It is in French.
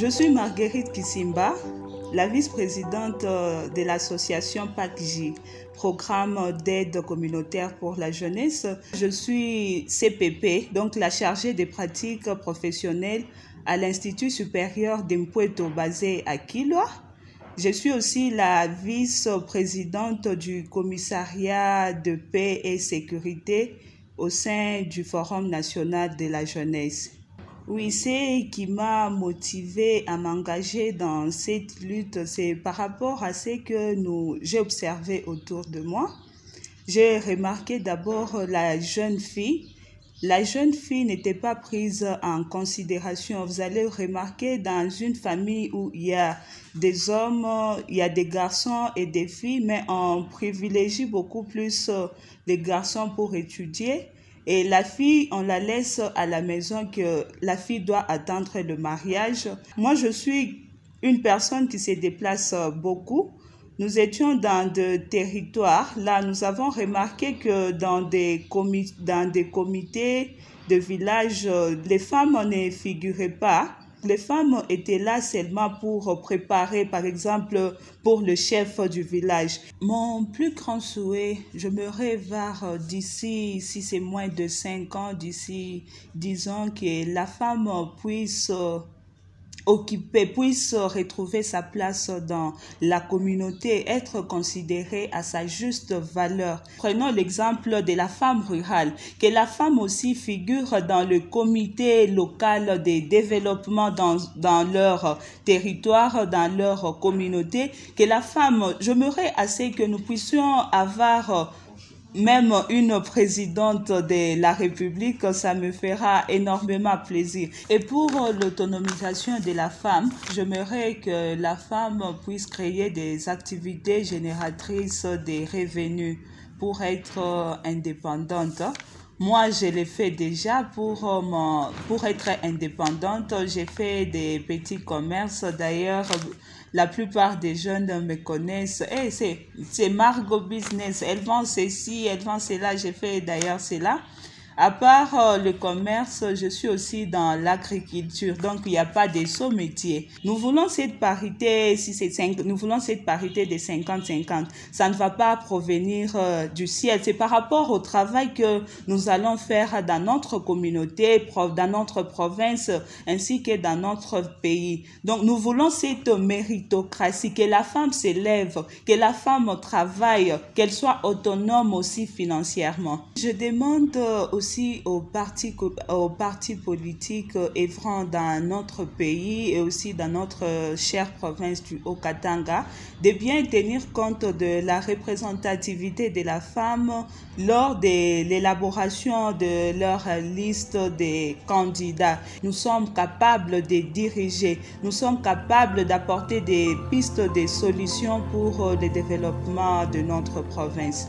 Je suis Marguerite Kisimba, la vice-présidente de l'association PACJ, Programme d'aide communautaire pour la jeunesse. Je suis CPP, donc la chargée des pratiques professionnelles à l'Institut supérieur d'Impueto basé à Kilwa. Je suis aussi la vice-présidente du commissariat de paix et sécurité au sein du Forum national de la jeunesse. Oui, ce qui m'a motivée à m'engager dans cette lutte, c'est par rapport à ce que j'ai observé autour de moi. J'ai remarqué d'abord la jeune fille. La jeune fille n'était pas prise en considération. Vous allez remarquer dans une famille où il y a des hommes, il y a des garçons et des filles, mais on privilégie beaucoup plus les garçons pour étudier. Et la fille, on la laisse à la maison, que la fille doit attendre le mariage. Moi, je suis une personne qui se déplace beaucoup. Nous étions dans des territoires. Là, nous avons remarqué que dans des comités de village, les femmes ne figuraient pas. Les femmes étaient là seulement pour préparer, par exemple, pour le chef du village. Mon plus grand souhait, je me rêve d'ici, si c'est moins de 5 ans, d'ici 10 ans, que la femme puisse retrouver sa place dans la communauté, être considérée à sa juste valeur. Prenons l'exemple de la femme rurale, que la femme aussi figure dans le comité local de développement dans leur territoire, dans leur communauté, que la femme, j'aimerais assez que nous puissions avoir même une présidente de la République, ça me fera énormément plaisir. Et pour l'autonomisation de la femme, j'aimerais que la femme puisse créer des activités génératrices de revenus pour être indépendante. Moi, je l'ai fait déjà pour être indépendante. J'ai fait des petits commerces. D'ailleurs, la plupart des jeunes me connaissent. Hey, c'est Margot Business. Elle vend ceci, elle vend cela. J'ai fait d'ailleurs cela. À part le commerce, je suis aussi dans l'agriculture. Donc, il n'y a pas de sous-métiers. Nous voulons cette parité, nous voulons cette parité de 50-50. Ça ne va pas provenir du ciel. C'est par rapport au travail que nous allons faire dans notre communauté, dans notre province, ainsi que dans notre pays. Donc, nous voulons cette méritocratie, que la femme s'élève, que la femme travaille, qu'elle soit autonome aussi financièrement. Je demande aussi aux partis politiques œuvrant dans notre pays et aussi dans notre chère province du Haut-Katanga de bien tenir compte de la représentativité de la femme lors de l'élaboration de leur liste de candidats. Nous sommes capables de diriger, nous sommes capables d'apporter des pistes de solutions pour le développement de notre province.